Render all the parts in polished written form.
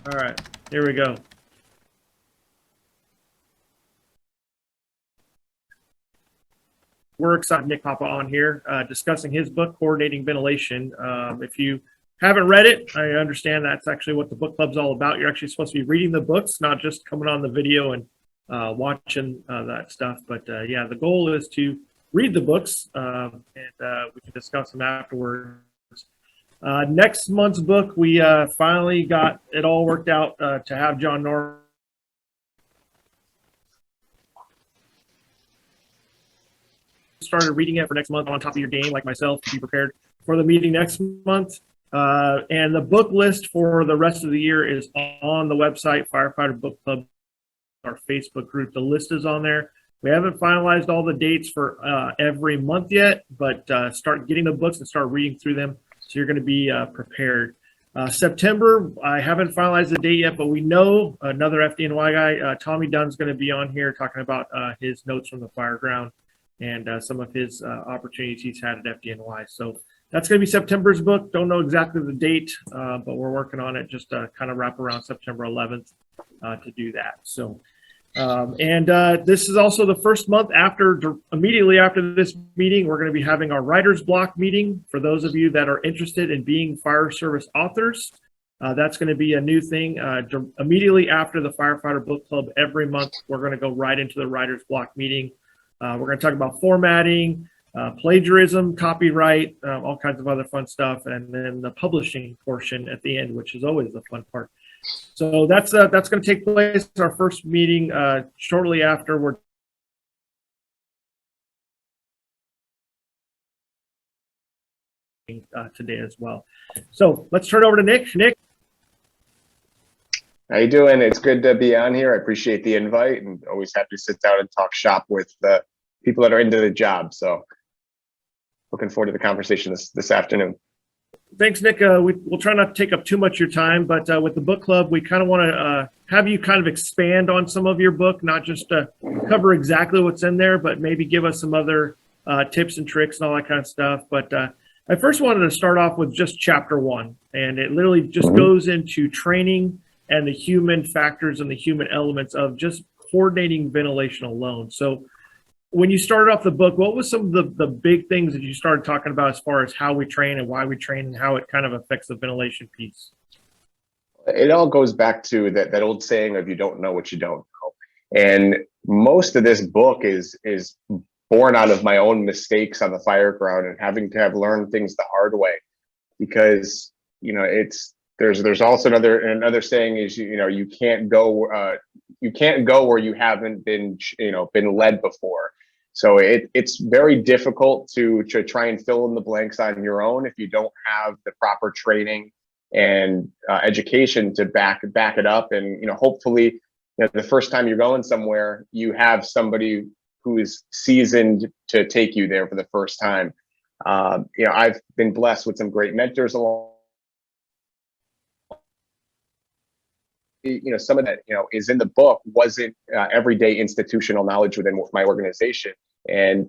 All right, here we go. We're excited Nick Papa on here discussing his book, Coordinating Ventilation. If you haven't read it, I understand that's actually what the book club's all about. You're actually supposed to be reading the books, not just coming on the video and watching that stuff. But yeah, the goal is to read the books and we can discuss them afterwards. Next month's book, we finally got it all worked out to have John Norris started reading it for next month on top of your game, like myself, to be prepared for the meeting next month. And the book list for the rest of the year is on the website, Firefighter Book Club, our Facebook group. The list is on there. We haven't finalized all the dates for every month yet, but start getting the books and start reading through them. So you're going to be prepared. September, I haven't finalized the date yet, but we know another FDNY guy, Tommy Dunn's going to be on here talking about his notes from the fire ground and some of his opportunities he's had at FDNY. So that's going to be September's book. Don't know exactly the date, but we're working on it just to kind of wrap around September 11th to do that. So, this is also the first month immediately after this meeting, we're going to be having our writer's block meeting. For those of you that are interested in being fire service authors, that's going to be a new thing. Immediately after the Firefighter Book Club, every month, we're going to go right into the writer's block meeting. We're going to talk about formatting, plagiarism, copyright, all kinds of other fun stuff, and then the publishing portion at the end, which is always the fun part. So that's going to take place. Our first meeting shortly after we're today as well. So let's turn over to Nick. Nick. How you doing? It's good to be on here. I appreciate the invite and always happy to sit down and talk shop with the people that are into the job. So looking forward to the conversation this afternoon. Thanks, Nick. We'll try not to take up too much of your time, but with the book club, we kind of want to have you kind of expand on some of your book, not just cover exactly what's in there, but maybe give us some other tips and tricks and all that kind of stuff. But I first wanted to start off with just chapter 1, and it literally just goes into training and the human factors and the human elements of just coordinating ventilation alone. So when you started off the book, what was some of the big things that you started talking about as far as how we train and why we train and how it kind of affects the ventilation piece? It all goes back to that old saying of you don't know what you don't know. And most of this book is born out of my own mistakes on the fire ground and having to have learned things the hard way. Because, there's also another saying is, you can't go where you haven't been led before. So it's very difficult to try and fill in the blanks on your own if you don't have the proper training and education to back it up. And hopefully, the first time you're going somewhere, you have somebody who is seasoned to take you there for the first time. I've been blessed with some great mentors along. Some of that is in the book wasn't everyday institutional knowledge within my organization. And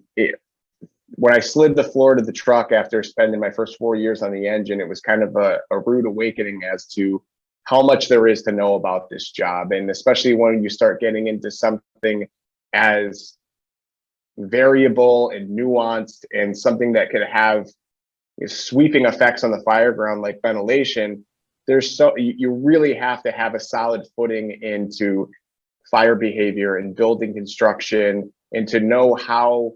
when I slid the floor to the truck after spending my first 4 years on the engine, it was kind of a rude awakening as to how much there is to know about this job. And especially when you start getting into something as variable and nuanced and something that could have sweeping effects on the fire ground like ventilation, you really have to have a solid footing into fire behavior and building construction and to know how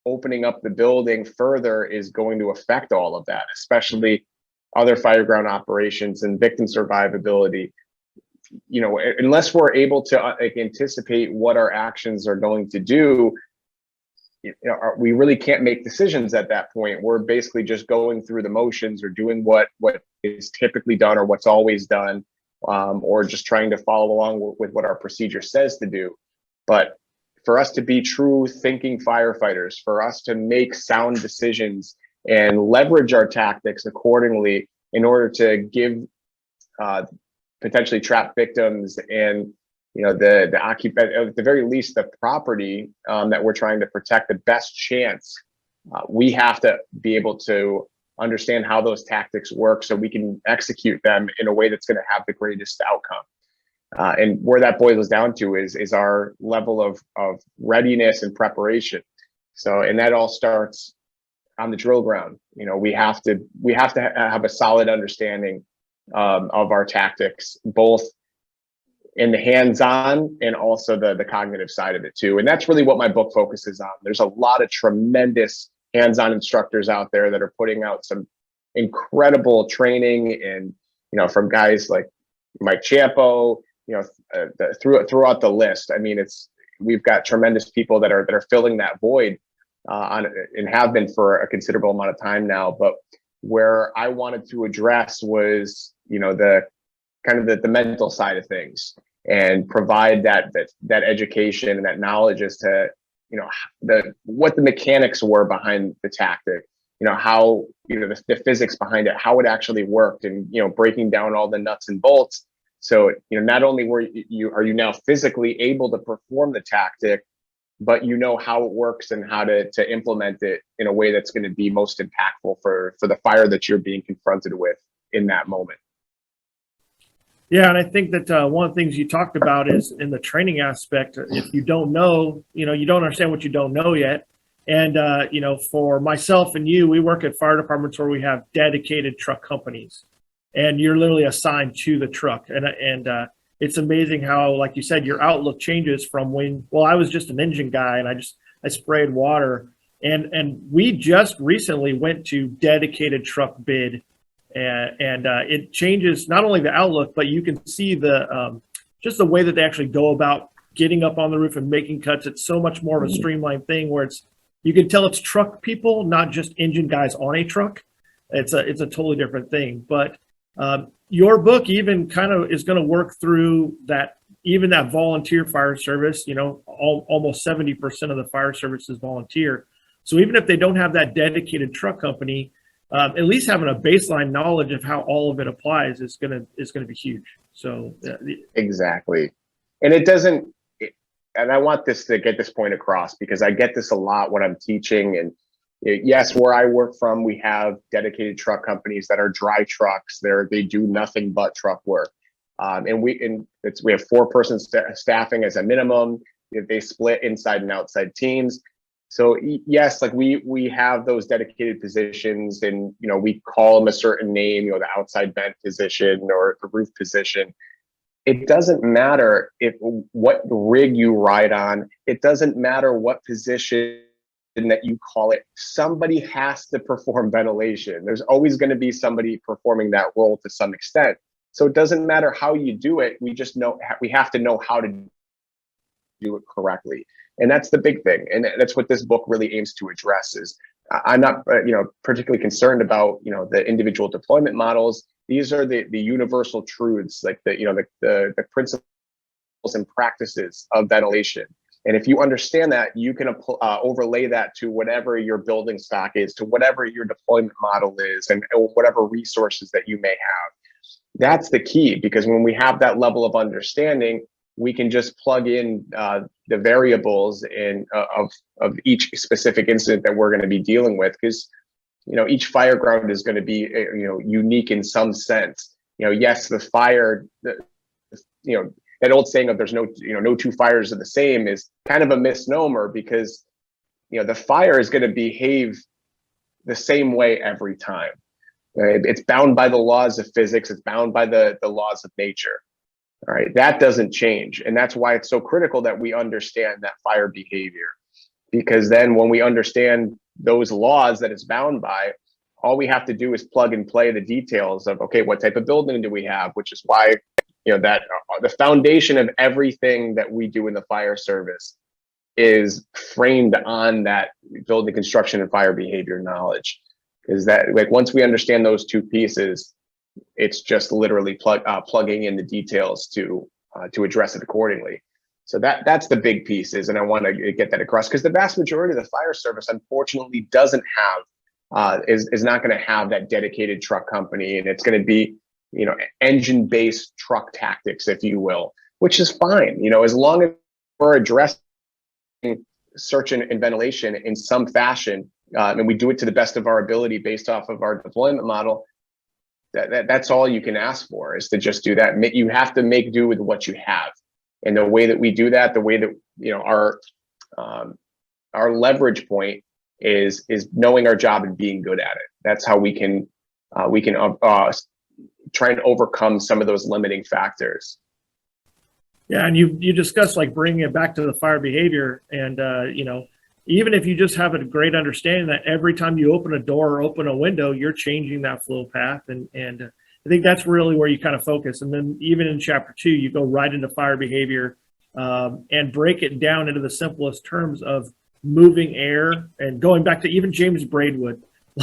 opening up the building further is going to affect all of that, especially other fire ground operations and victim survivability. Unless we're able to anticipate what our actions are going to do, we really can't make decisions at that point. We're basically just going through the motions or doing what is typically done or what's always done, or just trying to follow along with what our procedure says to do. But for us to be true thinking firefighters, for us to make sound decisions and leverage our tactics accordingly in order to give potentially trapped victims and the occupant, at the very least, the property that we're trying to protect the best chance, we have to be able to understand how those tactics work so we can execute them in a way that's going to have the greatest outcome. And where that boils down to is our level of readiness and preparation. So, and that all starts on the drill ground. We have to have a solid understanding of our tactics, both in the hands-on and also the cognitive side of it too. And that's really what my book focuses on. There's a lot of tremendous hands-on instructors out there that are putting out some incredible training, and from guys like Mike Champo, throughout the list. I mean, we've got tremendous people that are filling that void and have been for a considerable amount of time now. But where I wanted to address was, the kind of the mental side of things, and provide that education and that knowledge as to, what the mechanics were behind the tactic, how, the physics behind it, how it actually worked, and, breaking down all the nuts and bolts. So, not only are you now physically able to perform the tactic, but how it works and how to implement it in a way that's going to be most impactful for the fire that you're being confronted with in that moment. Yeah, and I think that one of the things you talked about is in the training aspect. If you don't know, you don't understand what you don't know yet. And, for myself and you, we work at fire departments where we have dedicated truck companies, and you're literally assigned to the truck. And it's amazing how, like you said, your outlook changes from I was just an engine guy and I sprayed water. And we just recently went to dedicated truck bid. And it changes not only the outlook, but you can see just the way that they actually go about getting up on the roof and making cuts. It's so much more of a streamlined thing where you can tell it's truck people, not just engine guys on a truck. It's a totally different thing. But your book even kind of is going to work through that, even that volunteer fire service. Almost 70% of the fire service is volunteer. So even if they don't have that dedicated truck company, at least having a baseline knowledge of how all of it applies is gonna be huge. So exactly, and and I want to get this point across, because I get this a lot when I'm teaching. And yes, where I work from, we have dedicated truck companies that are dry trucks. They do nothing but truck work, and we have 4-person staffing as a minimum. They split inside and outside teams. So yes, like we have those dedicated positions, and we call them a certain name, the outside vent position or the roof position. It doesn't matter what rig you ride on. It doesn't matter what position that you call it. Somebody has to perform ventilation. There's always going to be somebody performing that role to some extent. So it doesn't matter how you do it. We have to know how to do it correctly. And that's the big thing. And that's what this book really aims to address. Is I'm not, particularly concerned about, the individual deployment models. These are the universal truths, like the principles and practices of ventilation. And if you understand that, you can overlay that to whatever your building stock is, to whatever your deployment model is, and whatever resources that you may have. That's the key, because when we have that level of understanding, we can just plug in the variables of each specific incident that we're going to be dealing with, because each fire ground is going to be unique in some sense. Yes, the fire, that old saying of there's no two fires are the same is kind of a misnomer, because the fire is going to behave the same way every time. Right? It's bound by the laws of physics. It's bound by the laws of nature. All right, that doesn't change. And that's why it's so critical that we understand that fire behavior, because then when we understand those laws that it's bound by, all we have to do is plug and play the details of, okay, what type of building do we have? Which is why, that the foundation of everything that we do in the fire service is framed on that building construction and fire behavior knowledge. Because that, like, once we understand those two pieces, it's just literally plugging in the details to address it accordingly. So that's the big pieces, and I want to get that across, because the vast majority of the fire service, unfortunately, doesn't have is not going to have that dedicated truck company, and it's going to be engine-based truck tactics, if you will, which is fine. As long as we're addressing search and ventilation in some fashion, and we do it to the best of our ability based off of our deployment model, that's all you can ask for, is to just do that. You have to make do with what you have. And the way that we do that, the way that, you know, our leverage point is knowing our job and being good at it. That's how we can try and overcome some of those limiting factors. Yeah, and you discussed like bringing it back to the fire behavior, and you know, even if you just have a great understanding that every time you open a door or open a window, you're changing that flow path, and I think that's really where you kind of focus. And then even in chapter 2, you go right into fire behavior and break it down into the simplest terms of moving air, and going back to even James Braidwood,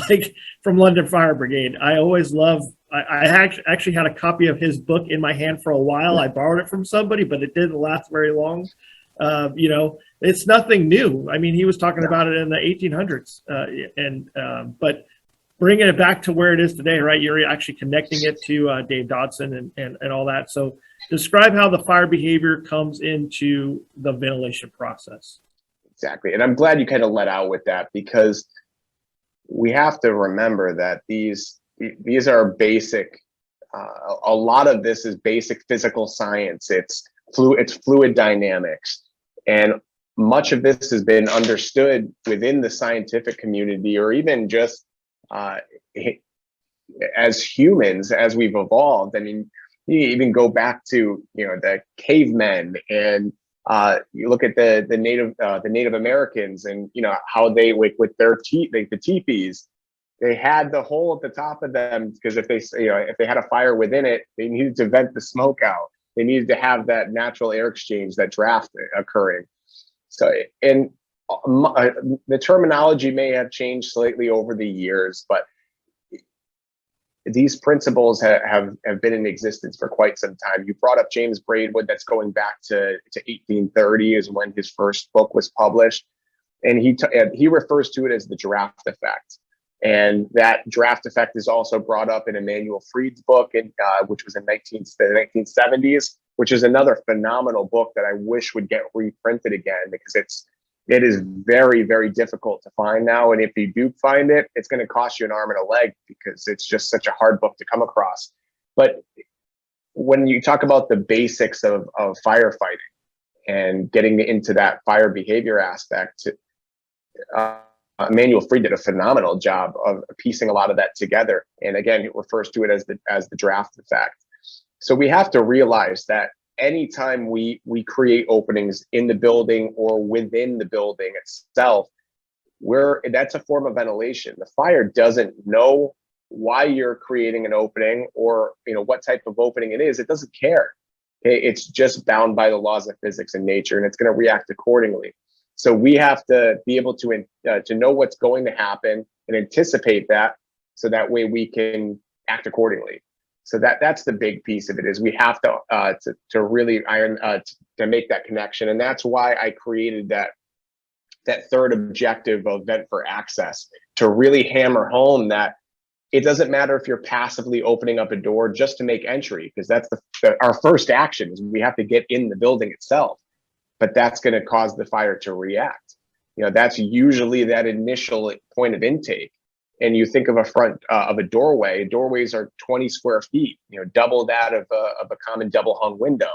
like from London Fire Brigade. I always love. I actually had a copy of his book in my hand for a while. I borrowed it from somebody, but it didn't last very long. You know, it's nothing new. I mean, he was talking about it in the 1800s, but bringing it back to where it is today, right? You're actually connecting it to Dave Dodson and all that. So describe how the fire behavior comes into the ventilation process. Exactly. And I'm glad you kind of let out with that, because we have to remember that these are basic. A lot of this is basic physical science. It's fluid dynamics, and much of this has been understood within the scientific community, or even just as humans, as we've evolved. I mean, you even go back to, you know, the cavemen, and you look at the Native Americans, and you know how they, with their the teepees, they had the hole at the top of them because if they had a fire within it, they needed to vent the smoke out. They needed to have that natural air exchange, that draft occurring. So, and the terminology may have changed slightly over the years, but these principles have been in existence for quite some time. You brought up James Braidwood. That's going back to 1830 is when his first book was published, and he refers to it as the draft effect. And that draft effect is also brought up in Emanuel Fried's book, which was in the 1970s, which is another phenomenal book that I wish would get reprinted again, because it is very, very difficult to find now. And if you do find it, it's going to cost you an arm and a leg, because it's just such a hard book to come across. But when you talk about the basics of firefighting and getting into that fire behavior aspect, Emanuel Fried did a phenomenal job of piecing a lot of that together. And again, it refers to it as the draft effect. So we have to realize that anytime we create openings in the building or within the building itself, that's a form of ventilation. The fire doesn't know why you're creating an opening, or what type of opening it is. It doesn't care. Okay? It's just bound by the laws of physics and nature, and it's going to react accordingly. So we have to be able to know what's going to happen and anticipate that, so that way we can act accordingly. So that's the big piece of it, is we have to really to make that connection. And that's why I created that third objective of vent for access, to really hammer home that it doesn't matter if you're passively opening up a door just to make entry, because that's our first action is we have to get in the building itself. But that's going to cause the fire to react. That's usually that initial point of intake. And you think of a front of a doorway. Doorways are 20 square feet, double that of a common double hung window,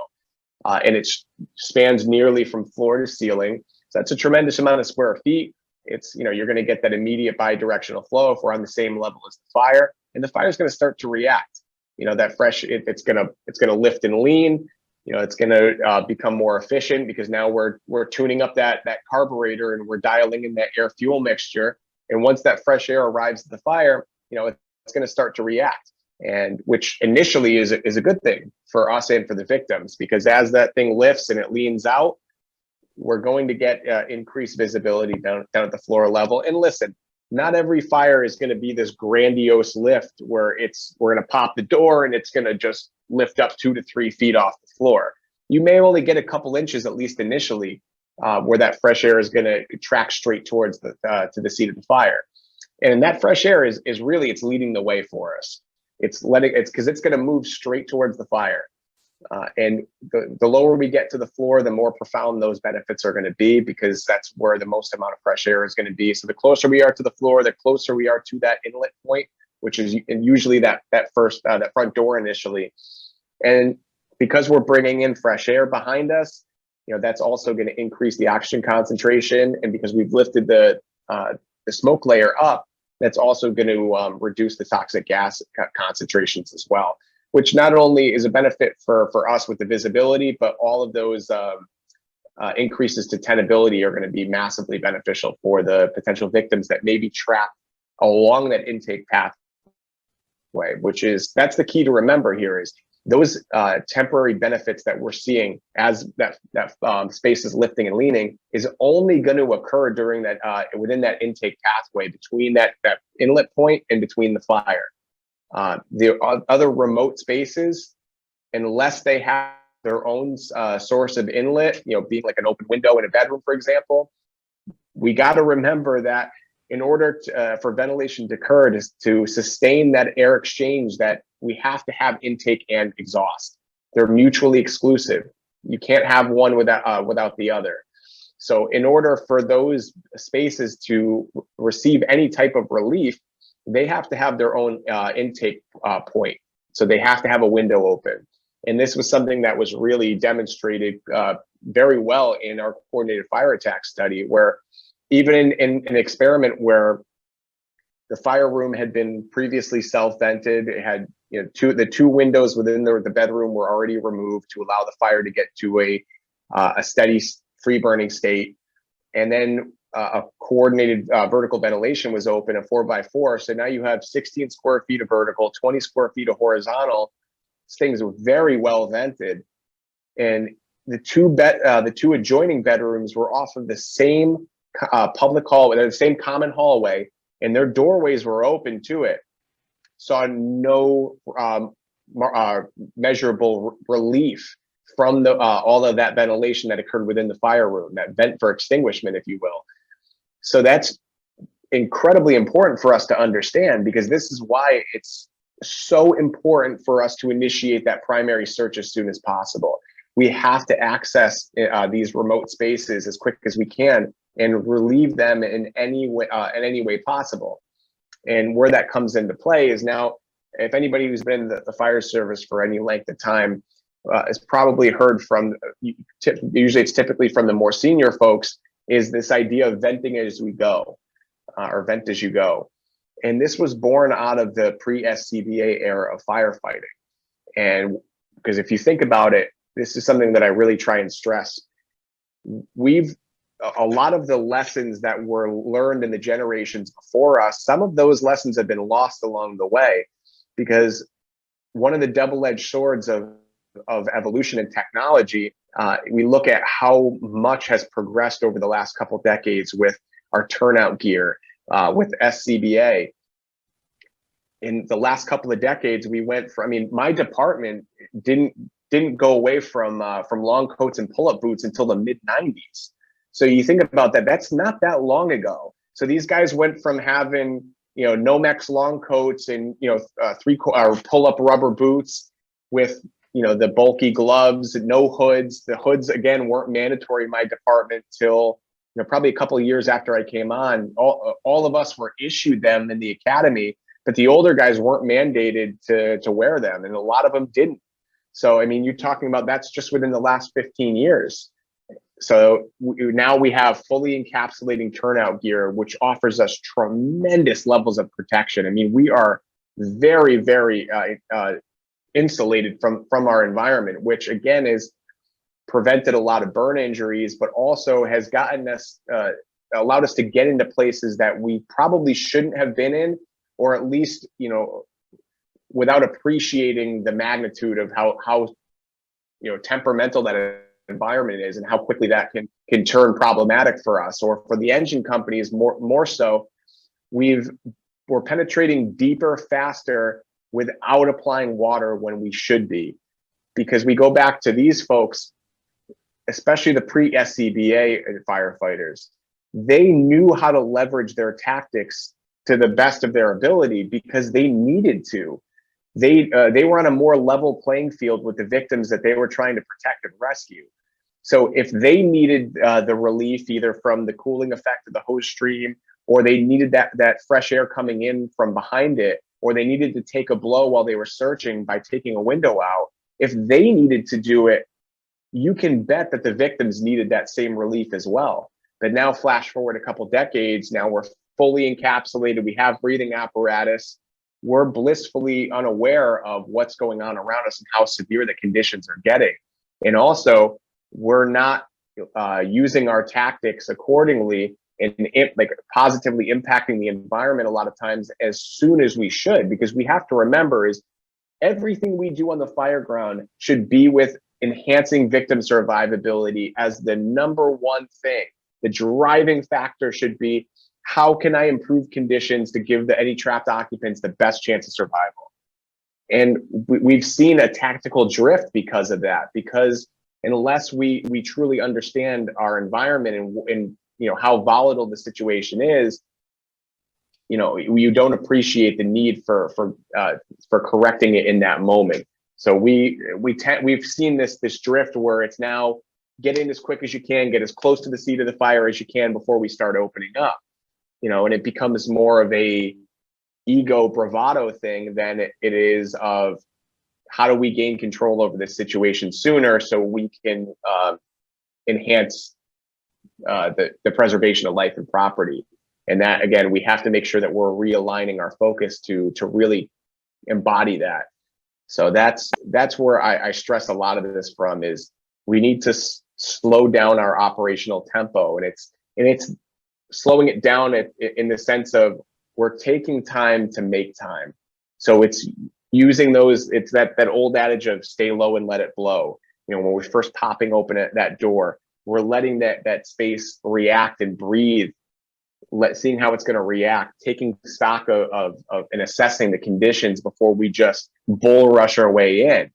and it spans nearly from floor to ceiling. So that's a tremendous amount of square feet. It's you're going to get that immediate bidirectional flow if we're on the same level as the fire, and the fire is going to start to react. That fresh it's going to lift and lean. It's going to become more efficient, because now we're tuning up that carburetor, and we're dialing in that air fuel mixture. And once that fresh air arrives at the fire, it's going to start to react, and which initially is a good thing for us and for the victims, because as that thing lifts and it leans out, we're going to get increased visibility down at the floor level. And listen, not every fire is going to be this grandiose lift where we're going to pop the door and it's going to just lift up 2 to 3 feet off the floor. You may only get a couple inches, at least initially, where that fresh air is going to track straight towards to the seat of the fire. And that fresh air is really, it's leading the way for us. It's because it's going to move straight towards the fire. And the lower we get to the floor, the more profound those benefits are going to be, because that's where the most amount of fresh air is going to be. So the closer we are to the floor, the closer we are to that inlet point, which is usually that front door initially. And because we're bringing in fresh air behind us, that's also going to increase the oxygen concentration. And because we've lifted the smoke layer up, that's also going to reduce the toxic gas concentrations as well, which not only is a benefit for us with the visibility, but all of those increases to tenability are going to be massively beneficial for the potential victims that may be trapped along that intake pathway, that's the key to remember here, is those temporary benefits that we're seeing as that space is lifting and leaning is only going to occur during that within that intake pathway between that inlet point and between the fire. The other remote spaces, unless they have their own source of inlet, being like an open window in a bedroom, for example, we got to remember that in order for ventilation to occur, to sustain that air exchange, that we have to have intake and exhaust. They're mutually exclusive. You can't have one without the other. So in order for those spaces to receive any type of relief, they have to have their own intake point. So they have to have a window open. And this was something that was really demonstrated very well in our coordinated fire attack study, where even in an experiment where the fire room had been previously self-vented, it had the two windows within the bedroom were already removed to allow the fire to get to a steady free burning state. And then a coordinated vertical ventilation was open, a 4x4. So now you have 16 square feet of vertical, 20 square feet of horizontal. Things were very well vented. And the two adjoining bedrooms were off of the same public hallway, the same common hallway, and their doorways were open to it. Saw no measurable relief from all of that ventilation that occurred within the fire room, that vent for extinguishment, if you will. So that's incredibly important for us to understand, because this is why it's so important for us to initiate that primary search as soon as possible. We have to access these remote spaces as quick as we can and relieve them in any way possible. And where that comes into play is now, if anybody who's been in the fire service for any length of time has probably heard from, usually it's typically from the more senior folks, is this idea of venting as we go, or vent as you go. And this was born out of the pre-SCBA era of firefighting. And because if you think about it, this is something that I really try and stress. A lot of the lessons that were learned in the generations before us, some of those lessons have been lost along the way, because one of the double-edged swords of evolution and technology, we look at how much has progressed over the last couple decades with our turnout gear, with SCBA. In the last couple of decades, we went from, my department didn't go away from long coats and pull-up boots until the mid-90s. So you think about that, that's not that long ago. So these guys went from having, Nomex long coats and, pull-up rubber boots with, the bulky gloves, no hoods. The hoods, again, weren't mandatory in my department till, probably a couple of years after I came on. All of us were issued them in the academy, but the older guys weren't mandated to wear them, and a lot of them didn't. So, you're talking about that's just within the last 15 years. So now we have fully encapsulating turnout gear, which offers us tremendous levels of protection. We are very, very insulated from our environment, which again is prevented a lot of burn injuries, but also has gotten us, allowed us to get into places that we probably shouldn't have been in, or at least, without appreciating the magnitude of how temperamental that environment is and how quickly that can turn problematic for us, or for the engine companies more so. We're penetrating deeper, faster, without applying water when we should be, because we go back to these folks, especially the pre-SCBA firefighters. They knew how to leverage their tactics to the best of their ability because they needed to. they were on a more level playing field with the victims that they were trying to protect and rescue. So if they needed the relief either from the cooling effect of the hose stream, or they needed that fresh air coming in from behind it, or they needed to take a blow while they were searching by taking a window out, if they needed to do it, you can bet that the victims needed that same relief as well. But now flash forward a couple decades, now we're fully encapsulated, we have breathing apparatus, we're blissfully unaware of what's going on around us and how severe the conditions are getting. And also, we're not using our tactics accordingly and like positively impacting the environment a lot of times as soon as we should, because we have to remember is everything we do on the fire ground should be with enhancing victim survivability as the number one thing. The driving factor should be, how can I improve conditions to give any trapped occupants the best chance of survival? And we've seen a tactical drift because of that, because unless we truly understand our environment and how volatile the situation is, you don't appreciate the need for correcting it in that moment. So we've seen this drift where it's now get in as quick as you can, get as close to the seat of the fire as you can before we start opening up, and it becomes more of a ego bravado thing than it is of how do we gain control over this situation sooner so we can enhance the preservation of life and property. And that, again, we have to make sure that we're realigning our focus to really embody that. So that's where I stress a lot of this from is we need to slow down our operational tempo, and it's slowing it down in the sense of we're taking time to make time. So it's using it's that old adage of stay low and let it blow. When we're first popping open that door, we're letting that space react and breathe, seeing how it's going to react, taking stock of and assessing the conditions before we just bull rush our way in.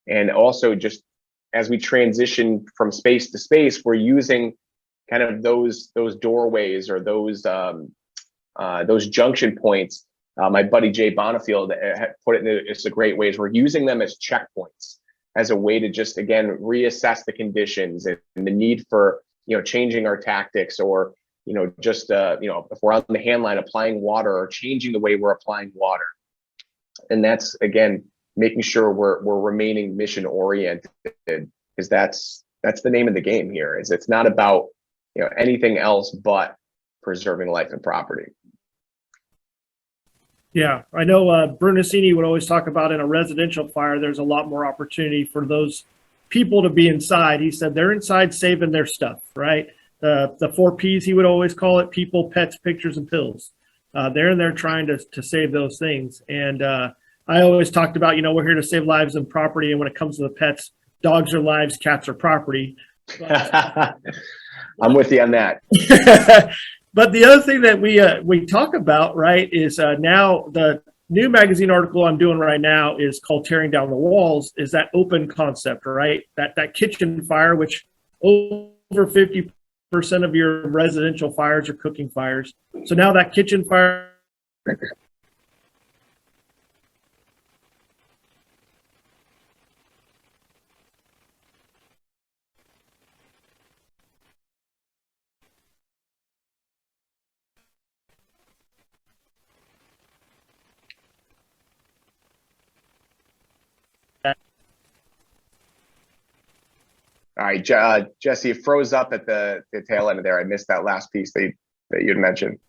And also, just as we transition from space to space, we're using kind of those doorways or those junction points. My buddy Jay Bonifield put it in it's a great way. We're using them as checkpoints, as a way to just, again, reassess the conditions and the need for, changing our tactics, or, just, if we're on the hand line applying water or changing the way we're applying water. And that's, again, making sure we're remaining mission oriented, because that's the name of the game here. Is it's not about, anything else but preserving life and property. Yeah, I know Brunacini would always talk about in a residential fire, there's a lot more opportunity for those people to be inside. He said they're inside saving their stuff, right? The 4 Ps, he would always call it: people, pets, pictures, and pills. They're in there trying to save those things. And I always talked about, we're here to save lives and property. And when it comes to the pets, dogs are lives, cats are property. But, I'm with you on that. But the other thing that we talk about, right, is now the new magazine article I'm doing right now is called "Tearing Down the Walls." Is that open concept, right? That kitchen fire, which over 50% of your residential fires are cooking fires. So now that kitchen fire. All right, Jesse, it froze up at the tail end of there. I missed that last piece that you had mentioned.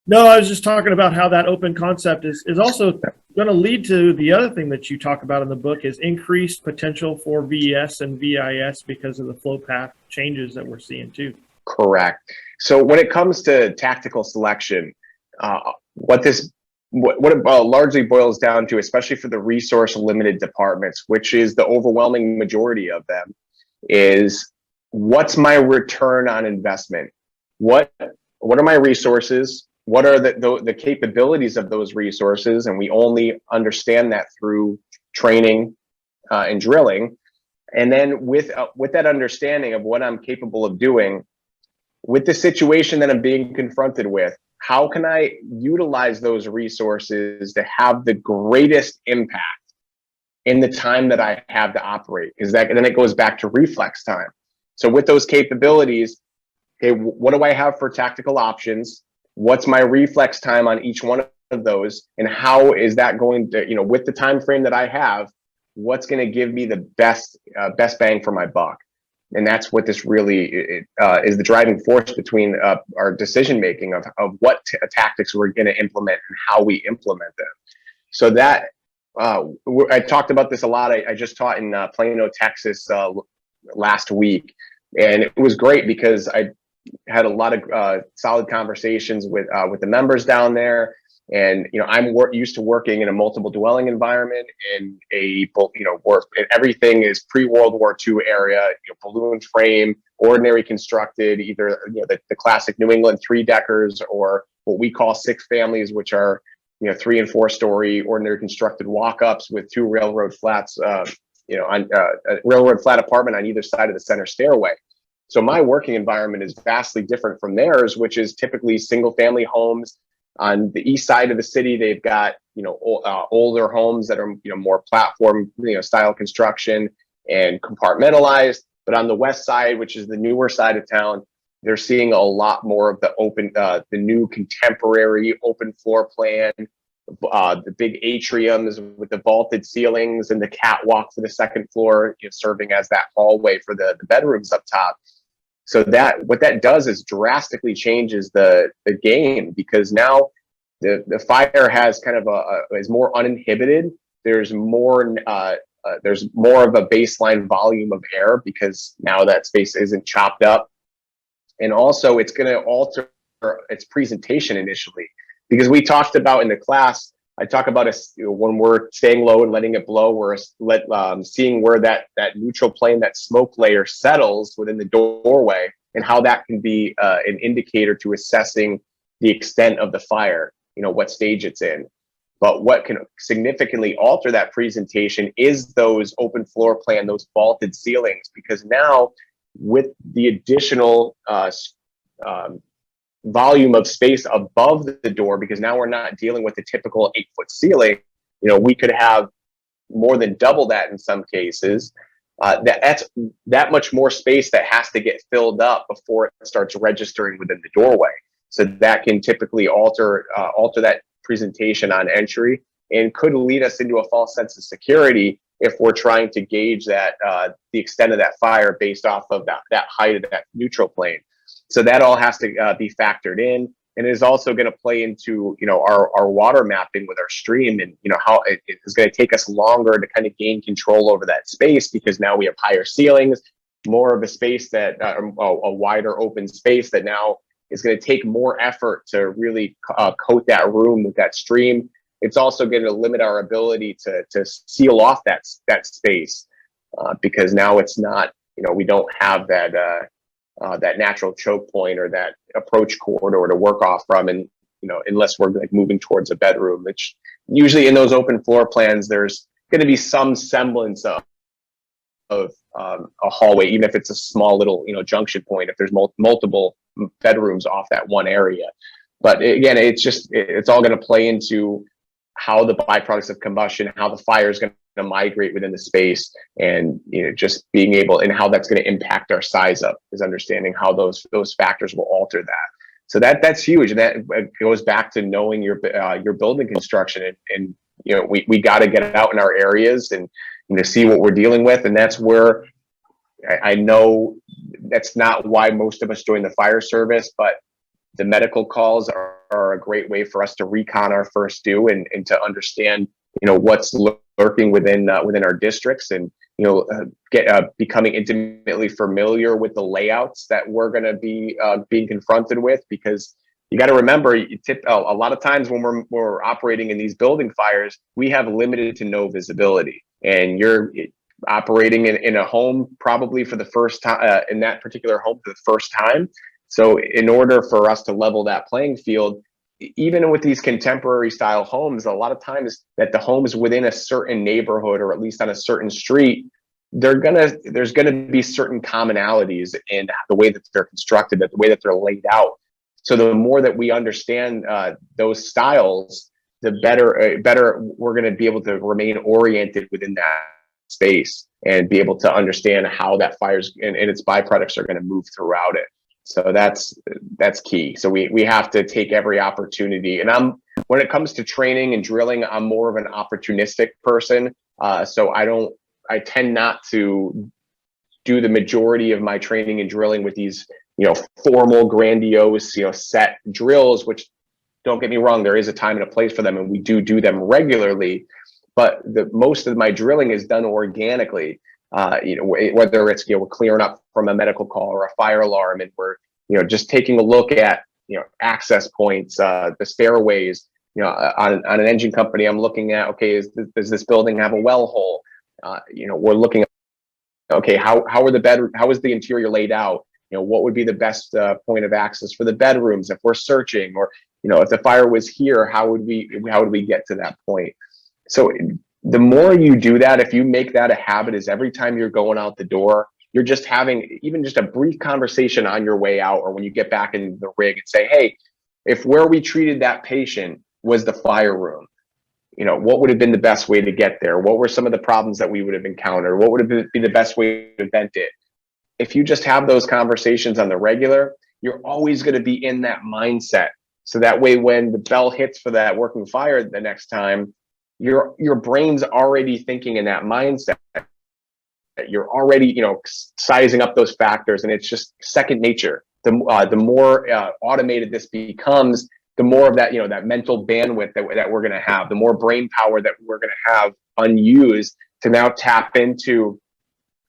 No, I was just talking about how that open concept is also going to lead to the other thing that you talk about in the book is increased potential for VES and VIS because of the flow path changes that we're seeing too. Correct. So when it comes to tactical selection, what it largely boils down to, especially for the resource limited departments, which is the overwhelming majority of them, is what's my return on investment? What are my resources? What are the capabilities of those resources? And we only understand that through training and drilling. And then with that understanding of what I'm capable of doing, with the situation that I'm being confronted with, how can I utilize those resources to have the greatest impact? in the time that I have to operate, because then it goes back to reflex time. So with those capabilities, okay, what do I have for tactical options? What's my reflex time on each one of those, and how is that going to, with the time frame that I have, what's going to give me the best bang for my buck? And that's what this really is, the driving force between our decision making of what tactics we're going to implement and how we implement them. So that I talked about this a lot. I just taught in Plano, Texas last week, and it was great because I had a lot of solid conversations with the members down there. And I'm used to working in a multiple dwelling environment in everything is pre-World War II area, balloon frame, ordinary constructed, either the classic New England 3-deckers or what we call 6 families, which are 3 and 4 story ordinary constructed walk-ups with 2 railroad flats, on a railroad flat apartment on either side of the center stairway. So my working environment is vastly different from theirs, which is typically single family homes. On the east side of the city, they've got older homes that are more platform style construction and compartmentalized. But on the west side, which is the newer side of town, they're seeing a lot more of the new contemporary open floor plan, the big atriums with the vaulted ceilings and the catwalk for the second floor, serving as that hallway for the bedrooms up top. So what that does is drastically changes the game, because now the fire has kind of is more uninhibited. There's more of a baseline volume of air because now that space isn't chopped up, and also it's going to alter its presentation initially, because we talked about in the class. I talk about when we're staying low and letting it blow, we're seeing where that neutral plane, that smoke layer settles within the doorway, and how that can be an indicator to assessing the extent of the fire, what stage it's in. But what can significantly alter that presentation is those open floor plan, those vaulted ceilings, because now with the additional volume of space above the door, because now we're not dealing with the typical 8-foot ceiling, we could have more than double that in some cases. That's that much more space that has to get filled up before it starts registering within the doorway. So that can typically alter that presentation on entry, and could lead us into a false sense of security if we're trying to gauge that the extent of that fire based off of that height of that neutral plane. So that all has to be factored in, and is also going to play into our water mapping with our stream, and how it is going to take us longer to kind of gain control over that space, because now we have higher ceilings, more of a space that a wider open space that now is going to take more effort to really coat that room with that stream. It's also going to limit our ability to seal off that space, because now it's not, we don't have that natural choke point or that approach corridor to work off from, and unless we're like moving towards a bedroom, which usually in those open floor plans there's going to be some semblance of a hallway, even if it's a small little junction point, if there's multiple bedrooms off that one area. But again, it's all going to play into how the byproducts of combustion, how the fire is going to migrate within the space, and just being able, and how that's going to impact our size up, is understanding how those factors will alter that. So that's huge, and that goes back to knowing your building construction, and we got to get out in our areas and see what we're dealing with, and that's where I know that's not why most of us join the fire service, but the medical calls are a great way for us to recon our first due, and to understand what's lurking within our districts, and becoming intimately familiar with the layouts that we're going to be being confronted with, because you got to remember, a lot of times when we're operating in these building fires, we have limited to no visibility, and you're operating in a home probably for the first time, in that particular home for the first time. So in order for us to level that playing field, even with these contemporary style homes, a lot of times that the homes within a certain neighborhood, or at least on a certain street, there's gonna be certain commonalities in the way that they're constructed, the way that they're laid out. So the more that we understand those styles, the better we're going to be able to remain oriented within that space and be able to understand how that fires and its byproducts are going to move throughout it. So that's key. So we have to take every opportunity. And when it comes to training and drilling, I'm more of an opportunistic person. So I tend not to do the majority of my training and drilling with these, formal, grandiose, set drills, which, don't get me wrong, there is a time and a place for them, and we do them regularly. But most of my drilling is done organically. Whether it's we're clearing up from a medical call or a fire alarm, and we're just taking a look at access points, the stairways. On an engine company, I'm looking at, okay, does this building have a well hole? We're looking at, okay, how is the interior laid out? What would be the best point of access for the bedrooms if we're searching, or if the fire was here, how would we get to that point? So the more you do that, if you make that a habit, is every time you're going out the door, you're just having even just a brief conversation on your way out, or when you get back in the rig, and say, hey, if where we treated that patient was the fire room, what would have been the best way to get there? What were some of the problems that we would have encountered? What would have been the best way to prevent it? If you just have those conversations on the regular, you're always going to be in that mindset. So that way, when the bell hits for that working fire the next time, your brain's already thinking in that mindset. You're already, sizing up those factors, and it's just second nature. The more automated this becomes, the more of that, that mental bandwidth that we're going to have, the more brain power that we're going to have unused to now tap into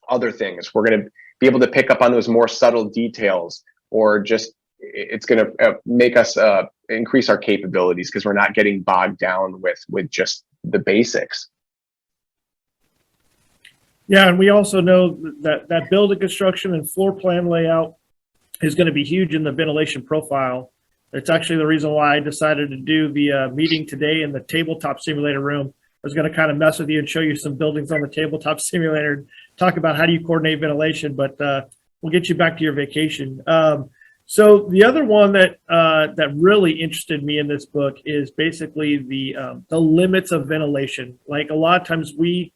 other things. We're going to be able to pick up on those more subtle details, or just it's going to make us increase our capabilities, because we're not getting bogged down with just the basics. Yeah, and we also know that building construction and floor plan layout is going to be huge in the ventilation profile. It's actually the reason why I decided to do the meeting today in the tabletop simulator room. I was going to kind of mess with you and show you some buildings on the tabletop simulator and talk about how do you coordinate ventilation, but we'll get you back to your vacation. So the other one that really interested me in this book is basically the limits of ventilation. Like, a lot of times we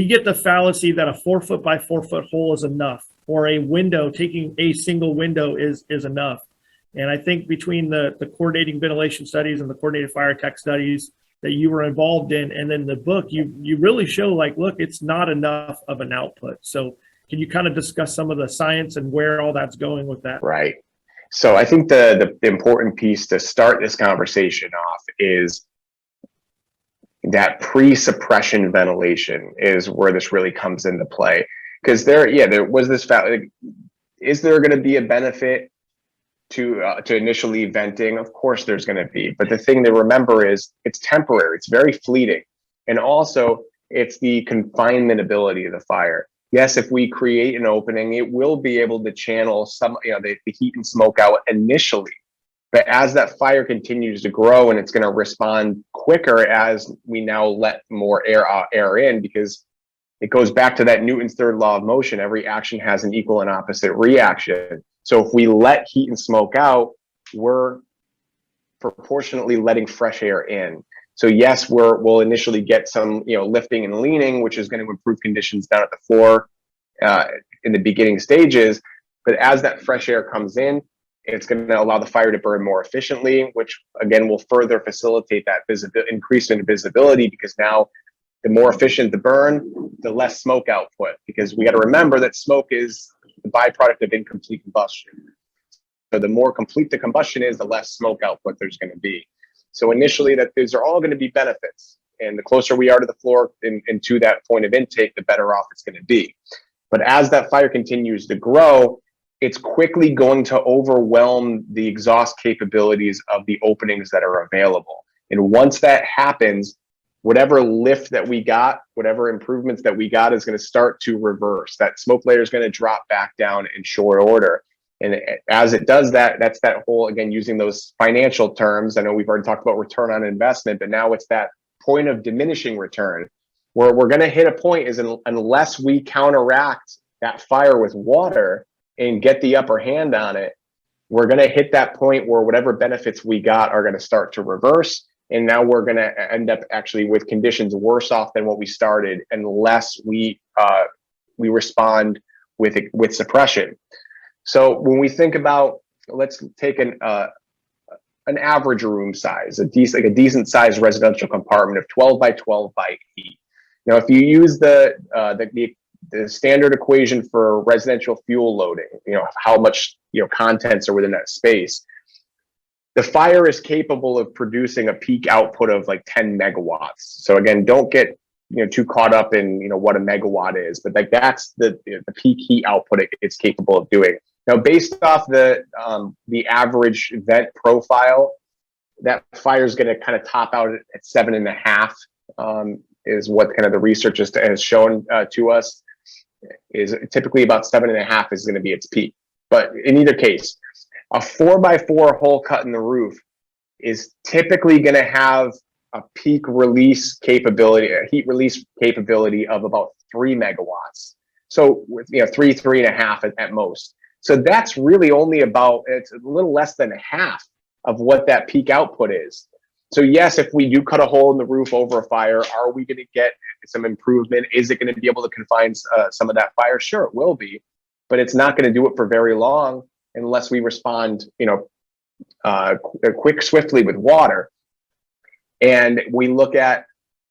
get the fallacy that a 4 foot by 4 foot hole is enough, or a window, taking a single window is enough. And I think between the coordinating ventilation studies and the coordinated fire tech studies that you were involved in, and then the book, you really show, like, look, it's not enough of an output. So can you kind of discuss some of the science and where all that's going with that? Right. So I think the important piece to start this conversation off is that pre-suppression ventilation is where this really comes into play. Because there was this is there going to be a benefit to initially venting? Of course there's going to be, but the thing to remember is it's temporary, it's very fleeting, and also it's the confinement ability of the fire. Yes, if we create an opening, it will be able to channel some, the heat and smoke out initially. But as that fire continues to grow, and it's going to respond quicker as we now let more air in, because it goes back to that Newton's third law of motion. Every action has an equal and opposite reaction. So if we let heat and smoke out, we're proportionately letting fresh air in. So yes, we'll initially get some, lifting and leaning, which is going to improve conditions down at the floor in the beginning stages. But as that fresh air comes in, it's going to allow the fire to burn more efficiently, which again will further facilitate that increase in visibility, because now the more efficient the burn, the less smoke output, because we got to remember that smoke is the byproduct of incomplete combustion. So the more complete the combustion is, the less smoke output there's going to be. So initially, that these are all going to be benefits, and the closer we are to the floor and to that point of intake, the better off it's going to be. But as that fire continues to grow, it's quickly going to overwhelm the exhaust capabilities of the openings that are available. And once that happens, whatever lift that we got, whatever improvements that we got, is going to start to reverse. That smoke layer is going to drop back down in short order. And as it does that, that's that whole, again, using those financial terms. I know we've already talked about return on investment, but now it's that point of diminishing return, where we're going to hit a point is unless we counteract that fire with water and get the upper hand on it, we're going to hit that point where whatever benefits we got are going to start to reverse. And now we're going to end up actually with conditions worse off than what we started unless we respond with suppression. So when we think about, let's take an average room size, a decent sized residential compartment of 12 by 12 by 8. Now, if you use the standard equation for residential fuel loading, how much contents are within that space, the fire is capable of producing a peak output of like 10 megawatts. So again, don't get too caught up in what a megawatt is, but like that's the peak heat output it's capable of doing. Now, based off the average vent profile, that fire is going to kind of top out at 7.5. Is what kind of the research has shown to us. Is typically about 7.5 is going to be its peak. But in either case, a 4x4 hole cut in the roof is typically going to have a peak release capability, a heat release capability of about 3 megawatts. So with 3.5 at most. So that's really only it's a little less than half of what that peak output is. So yes, if we do cut a hole in the roof over a fire, are we going to get some improvement? Is it going to be able to confine some of that fire? Sure, it will be, but it's not going to do it for very long unless we respond, swiftly with water. And we look at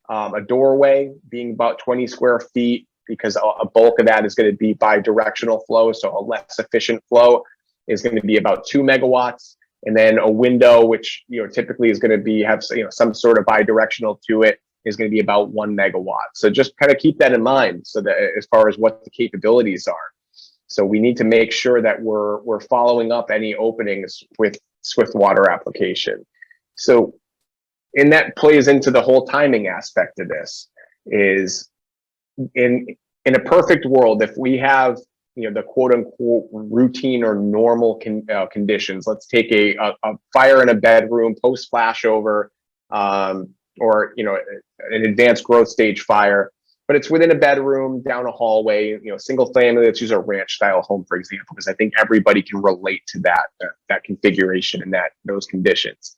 a doorway being about 20 square feet, because a bulk of that is going to be bi-directional flow. So a less efficient flow is going to be about 2 megawatts. And then a window, which typically is going to have some sort of bi-directional to it, is going to be about 1 megawatt. So just kind of keep that in mind, so that as far as what the capabilities are. So we need to make sure that we're following up any openings with swift water application. So, and that plays into the whole timing aspect of this. Is in a perfect world, if we have the quote unquote routine or normal conditions, let's take a fire in a bedroom post flashover, or an advanced growth stage fire, but it's within a bedroom, down a hallway, single family. Let's use a ranch style home, for example, because I think everybody can relate to that configuration and those conditions.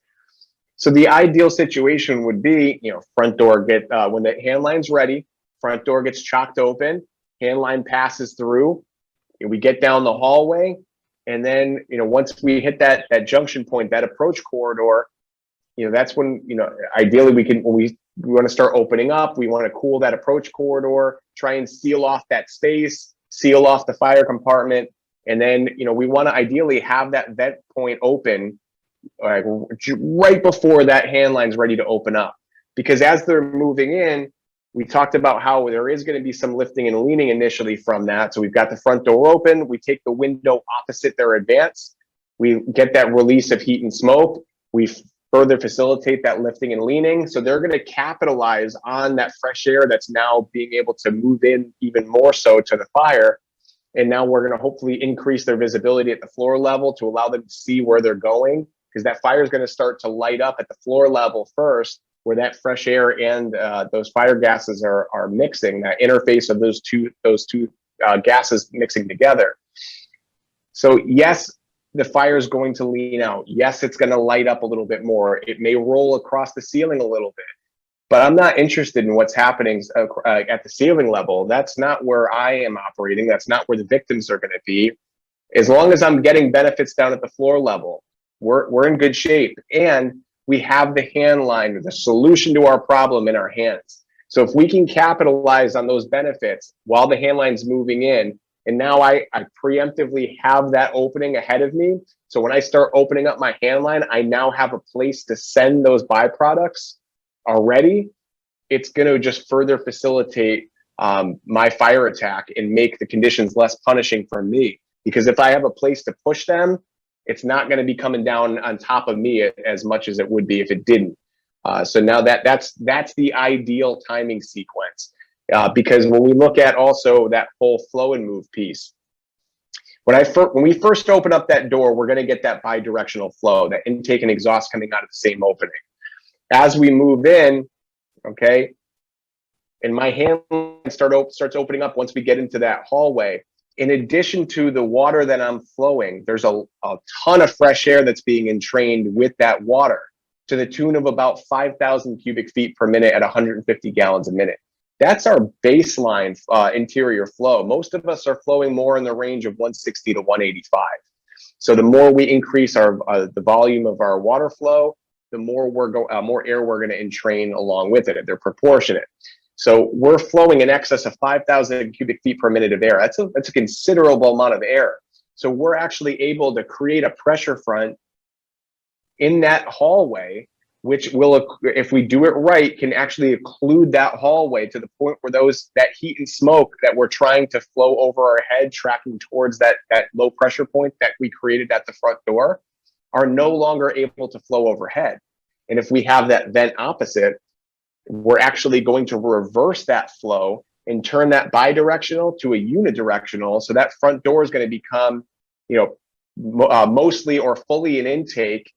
So the ideal situation would be, front door when the hand line's ready, front door gets chocked open, hand line passes through, we get down the hallway, and then once we hit that junction point, that approach corridor, that's when ideally when we want to start opening up, we want to cool that approach corridor, try and seal off that space, seal off the fire compartment, and then we want to ideally have that vent point open right before that hand line's ready to open up, because as they're moving in, we talked about how there is going to be some lifting and leaning initially from that. So we've got the front door open, we take the window opposite their advance, we get that release of heat and smoke, we further facilitate that lifting and leaning. So they're going to capitalize on that fresh air that's now being able to move in even more so to the fire. And now we're going to hopefully increase their visibility at the floor level to allow them to see where they're going, because that fire is going to start to light up at the floor level first, where that fresh air and those fire gases are mixing, that interface of those two gases mixing together. So yes, the fire is going to lean out. Yes, it's going to light up a little bit more. It may roll across the ceiling a little bit, but I'm not interested in what's happening at the ceiling level. That's not where I am operating. That's not where the victims are going to be. As long as I'm getting benefits down at the floor level, we're in good shape. And we have the hand line, the solution to our problem in our hands. So if we can capitalize on those benefits while the hand line's moving in, and now I preemptively have that opening ahead of me. So when I start opening up my hand line, I now have a place to send those byproducts already. It's going to just further facilitate my fire attack and make the conditions less punishing for me. Because if I have a place to push them, it's not going to be coming down on top of me as much as it would be if it didn't. So now that's the ideal timing sequence. Because when we look at also that whole flow and move piece, when we first open up that door, we're going to get that bi-directional flow, that intake and exhaust coming out of the same opening. As we move in, okay, and my hand starts opening up once we get into that hallway. In addition to the water that I'm flowing, there's a ton of fresh air that's being entrained with that water. to the tune of about 5,000 cubic feet per minute at 150 gallons a minute. That's our baseline interior flow. Most of us are flowing more in the range of 160 to 185. So the more we increase our the volume of our water flow, the more more air we're going to entrain along with it. They're proportionate. So we're flowing in excess of 5,000 cubic feet per minute of air. That's a considerable amount of air. So we're actually able to create a pressure front in that hallway, which will, if we do it right, can actually occlude that hallway to the point where that heat and smoke that we're trying to flow over our head, tracking towards that low pressure point that we created at the front door, are no longer able to flow overhead. And if we have that vent opposite, we're actually going to reverse that flow and turn that bidirectional to a unidirectional. So that front door is going to become, mostly or fully an intake.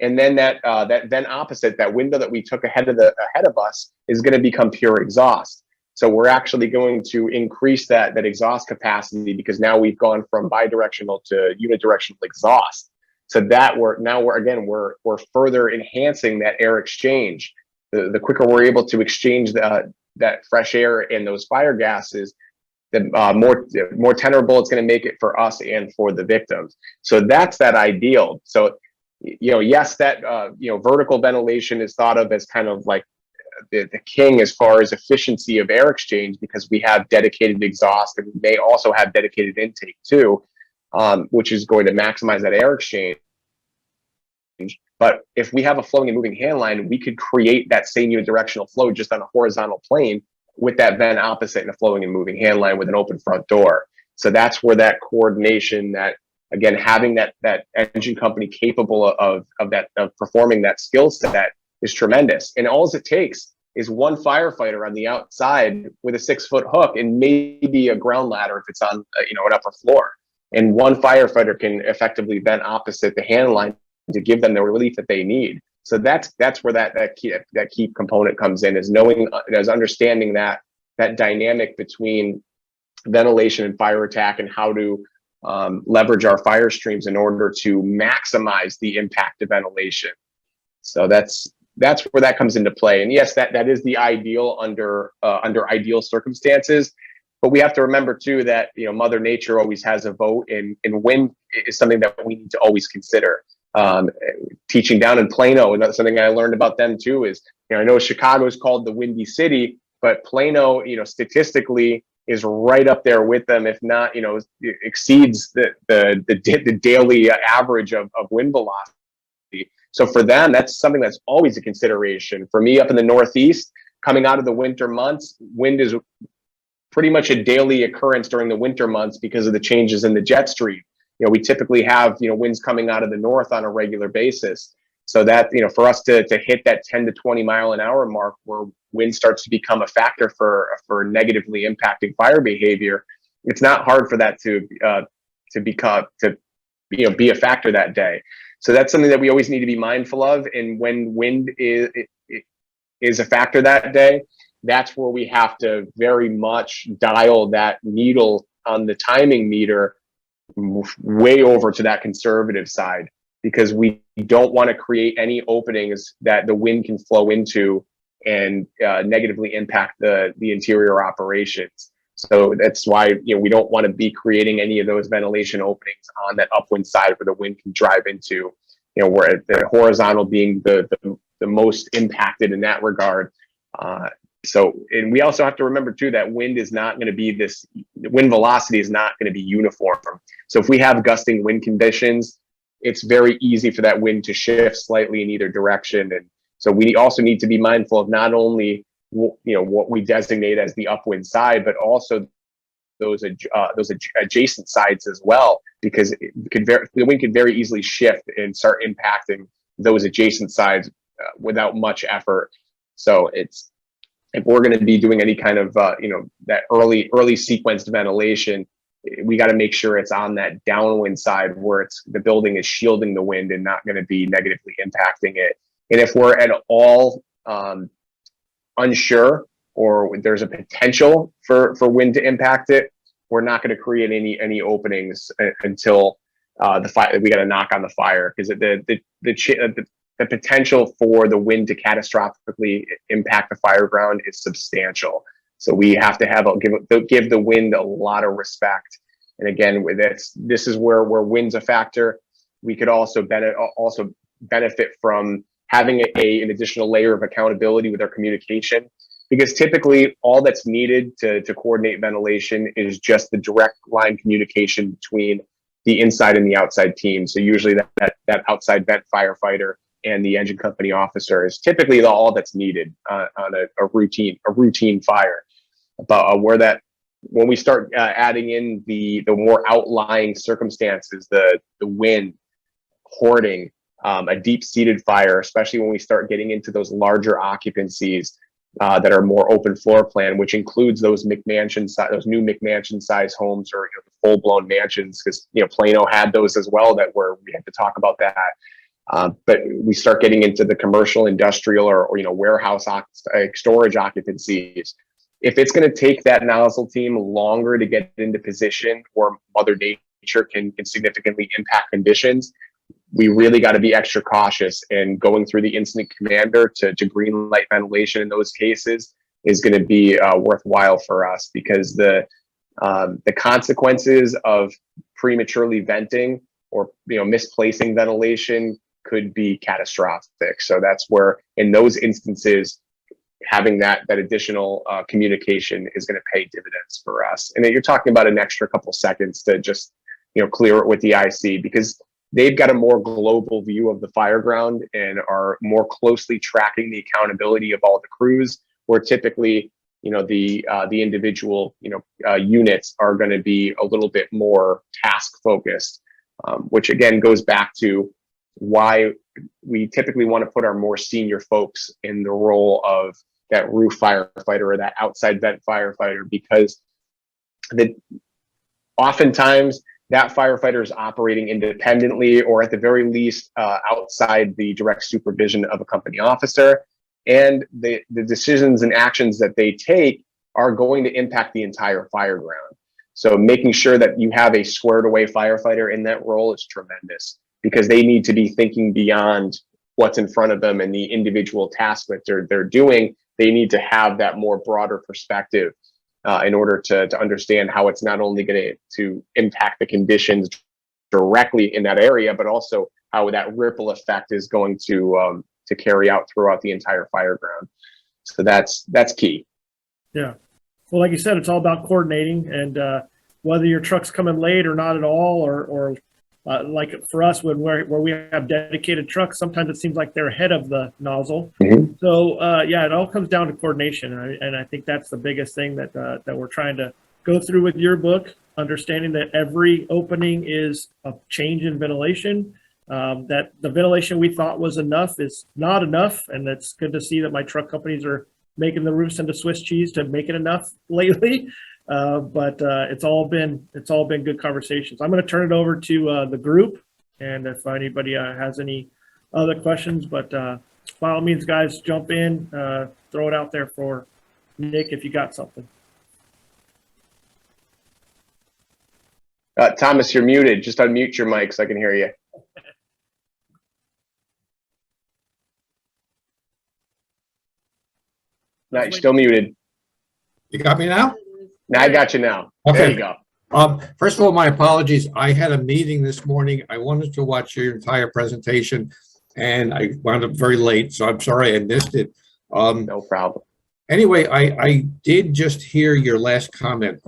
And then that vent opposite, that window that we took ahead of us, is going to become pure exhaust. So we're actually going to increase that exhaust capacity, because now we've gone from bidirectional to unidirectional exhaust. So that we're further enhancing that air exchange. The quicker we're able to exchange that fresh air and those fire gases, the more tenable it's going to make it for us and for the victims. So that's that ideal. So, yes, that vertical ventilation is thought of as kind of like the king as far as efficiency of air exchange, because we have dedicated exhaust, and we may also have dedicated intake too, which is going to maximize that air exchange. But if we have a flowing and moving hand line, we could create that same unidirectional flow just on a horizontal plane with that vent opposite and a flowing and moving hand line with an open front door. So that's where that coordination, that again, having that engine company capable of performing that skill set is tremendous. And all it takes is one firefighter on the outside with a 6-foot hook and maybe a ground ladder if it's on an upper floor. And one firefighter can effectively vent opposite the hand line to give them the relief that they need. So that's where that key component comes in, is understanding that dynamic between ventilation and fire attack, and how to leverage our fire streams in order to maximize the impact of ventilation. So that's where that comes into play. And yes, that is the ideal under ideal circumstances. But we have to remember too that Mother Nature always has a vote, and wind is something that we need to always consider. Teaching down in Plano, and something I learned about them too is, I know Chicago is called the Windy City, but Plano, statistically is right up there with them, if not, exceeds the daily average of wind velocity. So for them, that's something that's always a consideration. For me, up in the Northeast, coming out of the winter months, wind is pretty much a daily occurrence during the winter months because of the changes in the jet stream. We typically have, winds coming out of the north on a regular basis. So that, for us to hit that 10 to 20 mile an hour mark where wind starts to become a factor for negatively impacting fire behavior, it's not hard for that to be a factor that day. So that's something that we always need to be mindful of. And when wind is a factor that day, that's where we have to very much dial that needle on the timing meter way over to that conservative side, because we don't want to create any openings that the wind can flow into and negatively impact the interior operations. So that's why we don't want to be creating any of those ventilation openings on that upwind side where the wind can drive into, where the horizontal being the most impacted in that regard. And we also have to remember too that wind is not going to be wind velocity is not going to be uniform. So if we have gusting wind conditions, it's very easy for that wind to shift slightly in either direction. And so we also need to be mindful of not only what we designate as the upwind side, but also those adjacent sides as well, because the wind could very easily shift and start impacting those adjacent sides without much effort. So if we're going to be doing any kind of that early sequenced ventilation, we got to make sure it's on that downwind side where the building is shielding the wind and not going to be negatively impacting it. And if we're at all unsure, or there's a potential for wind to impact it, we're not going to create any openings until we got to knock on the fire, because the potential for the wind to catastrophically impact the fire ground is substantial. So we have to give the wind a lot of respect. And again, with this is where wind's a factor. We could also benefit from having an additional layer of accountability with our communication, because typically all that's needed to coordinate ventilation is just the direct line communication between the inside and the outside team. So usually that outside vent firefighter and the engine company officer is typically all that's needed on a routine fire. But when we start adding in the more outlying circumstances, the wind, hoarding, a deep-seated fire, especially when we start getting into those larger occupancies that are more open floor plan, which includes those new McMansion size homes, or full-blown mansions, because Plano had those as well we had to talk about that. But we start getting into the commercial, industrial, or warehouse storage occupancies. If it's going to take that nozzle team longer to get into position, or Mother Nature can significantly impact conditions, we really got to be extra cautious. And going through the incident commander to green light ventilation in those cases is going to be worthwhile for us, because the consequences of prematurely venting or misplacing ventilation could be catastrophic. So that's where, in those instances, having that additional communication is going to pay dividends for us. And then you're talking about an extra couple seconds to just clear it with the IC, because they've got a more global view of the fire ground and are more closely tracking the accountability of all the crews, where typically the individual units are going to be a little bit more task focused, which again goes back to why we typically want to put our more senior folks in the role of that roof firefighter or that outside vent firefighter, because oftentimes that firefighter is operating independently, or at the very least outside the direct supervision of a company officer, and the decisions and actions that they take are going to impact the entire fire ground. So making sure that you have a squared away firefighter in that role is tremendous, because they need to be thinking beyond what's in front of them and the individual tasks that they're doing. They need to have that more broader perspective in order to understand how it's not only going to impact the conditions directly in that area, but also how that ripple effect is going to carry out throughout the entire fire ground. So that's key. Yeah. Well, like you said, it's all about coordinating, and whether your truck's coming late or not at all, or like for us, where we have dedicated trucks, sometimes it seems like they're ahead of the nozzle. Mm-hmm. So it all comes down to coordination, and I think that's the biggest thing that we're trying to go through with your book, understanding that every opening is a change in ventilation, that the ventilation we thought was enough is not enough, and it's good to see that my truck companies are making the roofs into Swiss cheese to make it enough lately. But it's all been good conversations. I'm going to turn it over to the group, and if anybody has any other questions, but by all means, guys, jump in, throw it out there for Nick if you got something. Thomas, you're muted. Just unmute your mic so I can hear you. No, you're still muted. You got me now? Now I got you now. Okay. There you go. First of all, my apologies. I had a meeting this morning. I wanted to watch your entire presentation, and I wound up very late, so I'm sorry I missed it. No problem. Anyway, I did just hear your last comment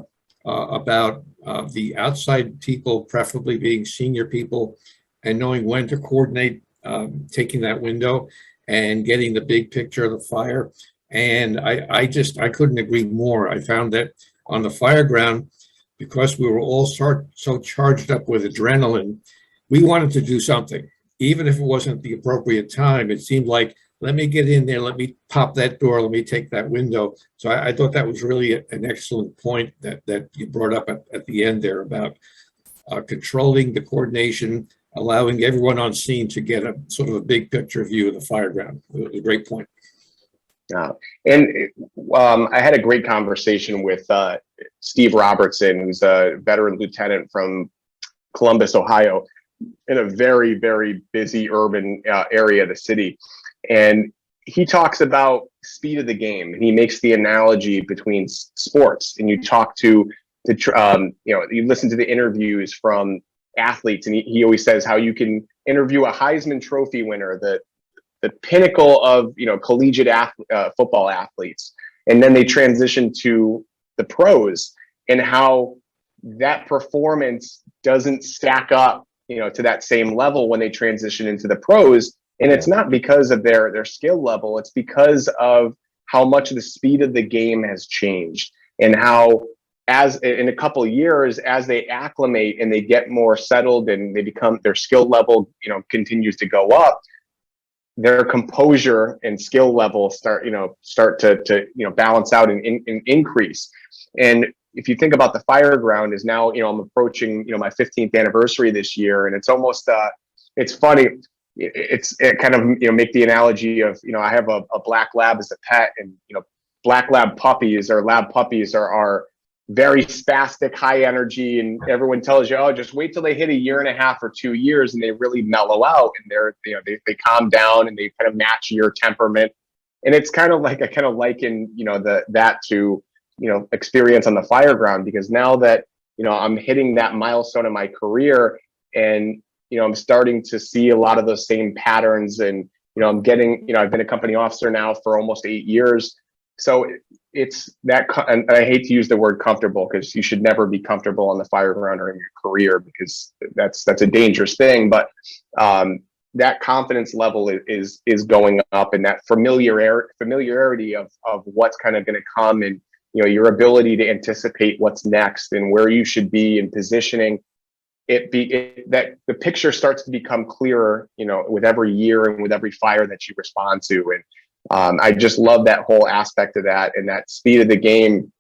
about the outside people, preferably being senior people, and knowing when to coordinate taking that window and getting the big picture of the fire. And I couldn't agree more. I found that on the fire ground, because we were all so charged up with adrenaline, we wanted to do something. Even if it wasn't the appropriate time, it seemed like, let me get in there, let me pop that door, let me take that window. So I thought that was really an excellent point that you brought up at the end there about controlling the coordination, allowing everyone on scene to get a sort of a big picture view of the fire ground. It was a great point. And I had a great conversation with Steve Robertson, who's a veteran lieutenant from Columbus, Ohio. in a very, very busy urban area of the city. And he talks about speed of the game. And he makes the analogy between sports. And you talk to you listen to the interviews from athletes, and he always says how you can interview a Heisman Trophy winner, the pinnacle of collegiate football athletes, and then they transition to the pros, and how that performance doesn't stack up to that same level when they transition into the pros. And it's not because of their skill level, it's because of how much the speed of the game has changed, and how as in a couple of years, as they acclimate and they get more settled and they become, their skill level continues to go up, their composure and skill level start to balance out and increase. And if you think about the fire ground, is now I'm approaching my 15th anniversary this year, and it's almost it's funny. It kind of make the analogy of I have a black lab as a pet, and black lab puppies or lab puppies are very spastic, high energy, and everyone tells you, oh, just wait till they hit 1.5 years or 2 years and they really mellow out, and they calm down and they kind of match your temperament. And it's kind of like, I kind of liken that to experience on the fire ground, because now that I'm hitting that milestone in my career, and I'm starting to see a lot of those same patterns, and I'm getting I've been a company officer now for almost 8 years. So it's that, and I hate to use the word comfortable, because you should never be comfortable on the fire ground or in your career, because that's a dangerous thing. But that confidence level is going up, and that familiarity of what's kind of going to come, and your ability to anticipate what's next and where you should be in positioning. That the picture starts to become clearer, with every year and with every fire that you respond to. And I just love that whole aspect of that, and that speed of the game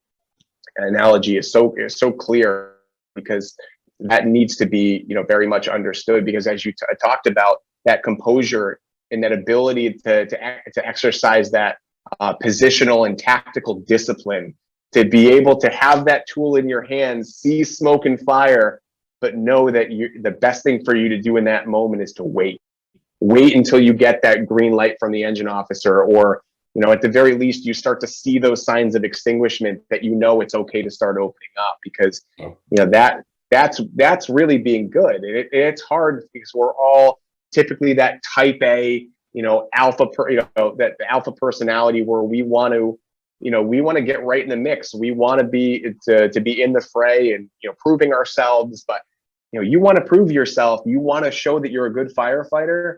analogy is so clear, because that needs to be very much understood, because as you talked about, that composure and that ability to exercise that positional and tactical discipline, to be able to have that tool in your hands, see smoke and fire, but know that the best thing for you to do in that moment is to wait until you get that green light from the engine officer, or at the very least you start to see those signs of extinguishment, that it's okay to start opening up, because that's really being good. And it's hard, because we're all typically that type A alpha that alpha personality, where we want to get right in the mix. We want to be in the fray and proving ourselves. But you want to prove yourself. You want to show that you're a good firefighter.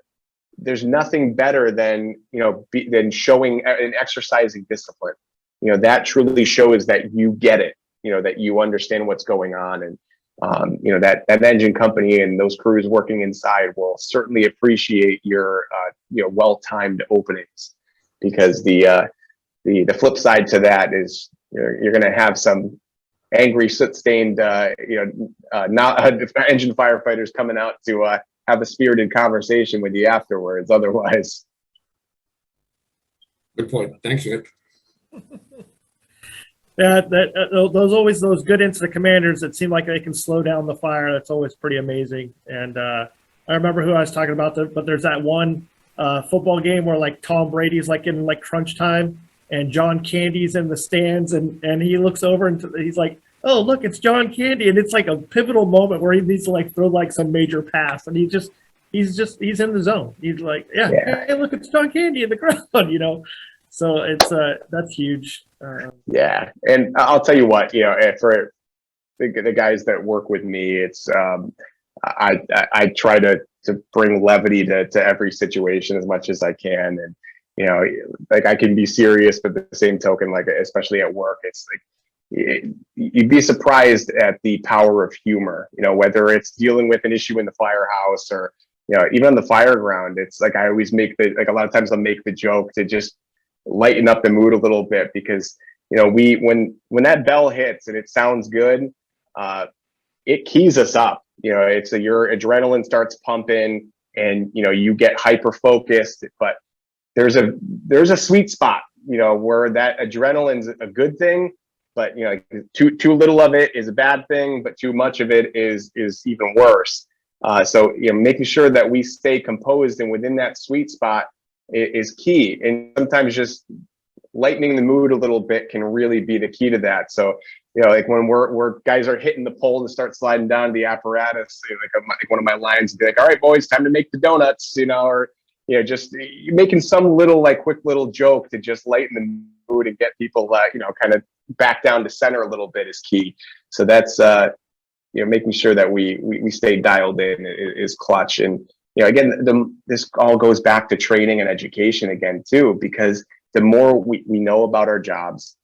There's nothing better than than showing and exercising discipline. That truly shows that you get it. That you understand what's going on, and that engine company and those crews working inside will certainly appreciate your well-timed openings, because the flip side to that is you're going to have some angry, soot-stained, not engine firefighters coming out to have a spirited conversation with you afterwards. Otherwise, good point. Thanks, Nick. Yeah, those good incident commanders that seem like they can slow down the fire. That's always pretty amazing. And I remember who I was talking about, but there's that one football game where like Tom Brady's like in like crunch time, and John Candy's in the stands, and he looks over and he's like, oh, look, it's John Candy. And it's like a pivotal moment where he needs to like throw like some major pass, and he's in the zone. He's like, yeah. Hey, look, it's John Candy in the crowd, So it's that's huge. Yeah, and I'll tell you what, for the guys that work with me, it's I try to bring levity to every situation as much as I can, and like I can be serious, but the same token, like especially at work, it's like you'd be surprised at the power of humor. Whether it's dealing with an issue in the firehouse, or even on the fire ground. It's like I always make a lot of times I'll make the joke to just lighten up the mood a little bit, because when that bell hits and it sounds good, it keys us up. It's your adrenaline starts pumping, and you get hyper focused. But there's a sweet spot, where that adrenaline's a good thing, but too little of it is a bad thing, but too much of it is even worse. So, making sure that we stay composed and within that sweet spot is key. And sometimes just lightening the mood a little bit can really be the key to that. So, like when we're guys are hitting the pole and start sliding down the apparatus, like one of my lines would be like, "All right, boys, time to make the donuts," or just making some little quick little joke to just lighten the mood and get people kind of back down to center a little bit is key. So that's making sure that we stay dialed in is clutch. And again, this all goes back to training and education again too, because the more we know about our jobs,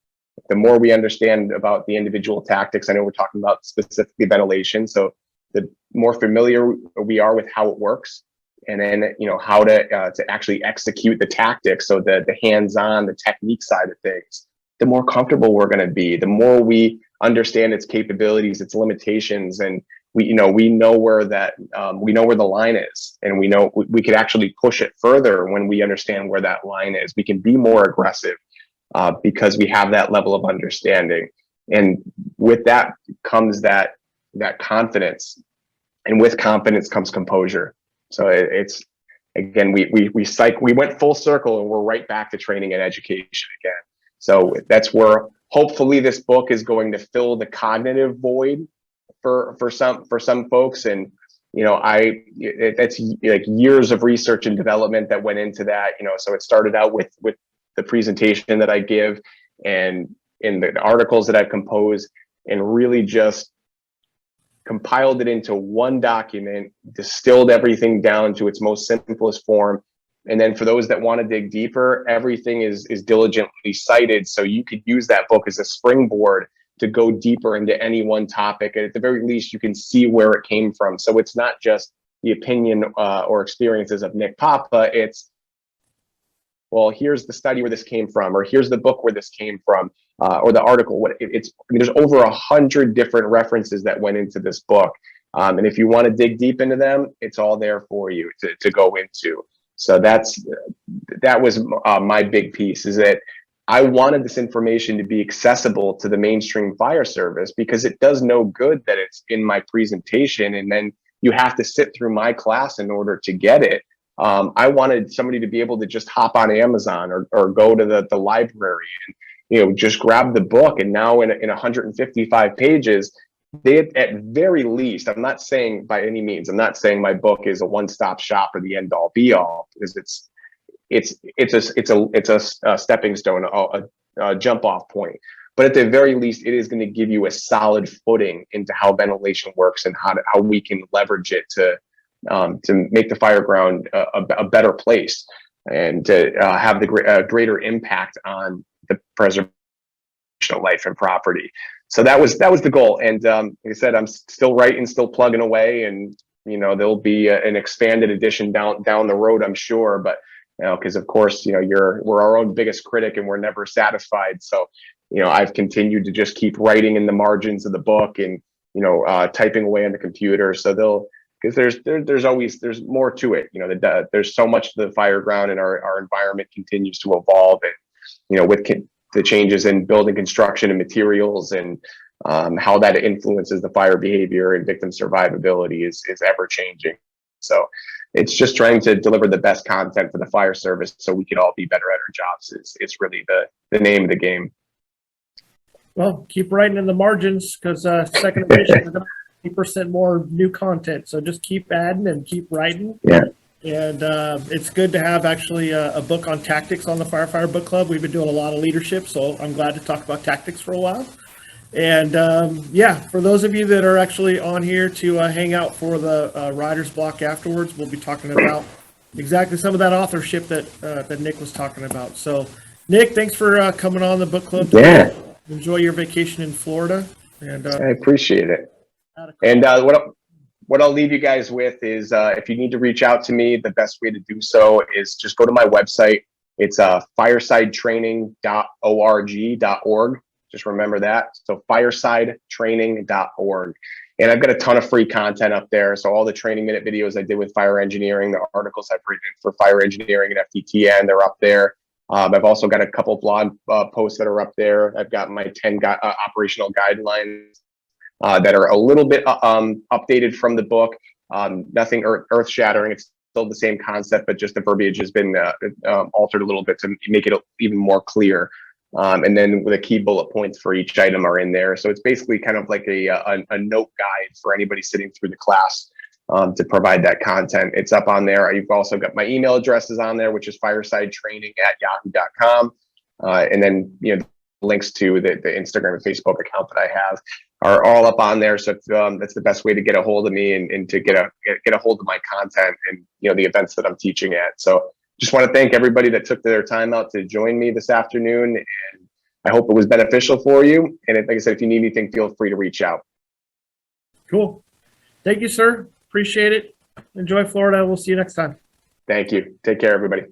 the more we understand about the individual tactics. I know we're talking about specifically ventilation, so the more familiar we are with how it works, and then how to actually execute the tactics, so the hands-on, the technique side of things, the more comfortable we're going to be, the more we understand its capabilities, its limitations, and we know where the line is, and we know we could actually push it further when we understand where that line is. We can be more aggressive because we have that level of understanding, and with that comes that confidence, and with confidence comes composure. So it's again, we went full circle, and we're right back to training and education again. So that's where hopefully this book is going to fill the cognitive void for some folks. And that's like years of research and development that went into that. So it started out with the presentation that I give, and in the articles that I've composed, and really just compiled it into one document, distilled everything down to its most simplest form. And then for those that want to dig deeper, everything is diligently cited. So you could use that book as a springboard to go deeper into any one topic. And at the very least, you can see where it came from. So it's not just the opinion or experiences of Nick Papa. It's, well, here's the study where this came from, or here's the book where this came from, or the article. There's over 100 different references that went into this book. And if you want to dig deep into them, it's all there for you to go into. So that was my big piece, is that I wanted this information to be accessible to the mainstream fire service, because it does no good that it's in my presentation and then you have to sit through my class in order to get it. I wanted somebody to be able to just hop on Amazon or go to the library and just grab the book, and now in 155 pages, they at very least, I'm not saying by any means, I'm not saying my book is a one-stop shop or the end-all be-all, because it's a stepping stone, a jump-off point. But at the very least, it is going to give you a solid footing into how ventilation works and how we can leverage it to make the fire ground a better place, and to have the greater impact on the preservation of life and property. So that was the goal. And like I said, I'm still writing, still plugging away, and there'll be an expanded edition down the road, I'm sure. But because of course, we're our own biggest critic, and we're never satisfied. So I've continued to just keep writing in the margins of the book, and typing away on the computer. So because there's more to it. There's so much to the fire ground, and our environment continues to evolve, and with the changes in building construction and materials, and how that influences the fire behavior and victim survivability is ever changing. So it's just trying to deliver the best content for the fire service so we can all be better at our jobs. It's really the name of the game. Well, keep writing in the margins, because second edition is going to 50% more new content. So just keep adding and keep writing. Yeah. And it's good to have actually a book on tactics on the Firefighter Book Club. We've been doing a lot of leadership, so I'm glad to talk about tactics for a while. And for those of you that are actually on here to hang out for the writer's block afterwards, we'll be talking about exactly some of that authorship that Nick was talking about. So, Nick, thanks for coming on the book club today. Yeah. Enjoy your vacation in Florida. And I appreciate it. And what I'll leave you guys with is, if you need to reach out to me, the best way to do so is just go to my website. It's firesidetraining.org. Just remember that. So firesidetraining.org. And I've got a ton of free content up there. So all the training minute videos I did with fire engineering, the articles I've written for fire engineering and FTTN, they're up there. I've also got a couple blog posts that are up there. I've got my 10 operational guidelines that are a little bit updated from the book. Nothing earth shattering. It's still the same concept, but just the verbiage has been altered a little bit to make it even more clear. And then the key bullet points for each item are in there. So it's basically kind of like a note guide for anybody sitting through the class to provide that content. It's up on there. You've also got my email addresses on there, which is firesidetraining@yahoo.com. And then, links to the Instagram and Facebook account that I have are all up on there. So that's the best way to get a hold of me and to get a hold of my content and, the events that I'm teaching at. So just want to thank everybody that took their time out to join me this afternoon. And I hope it was beneficial for you. And like I said, if you need anything, feel free to reach out. Cool. Thank you, sir. Appreciate it. Enjoy Florida. We'll see you next time. Thank you. Take care, everybody.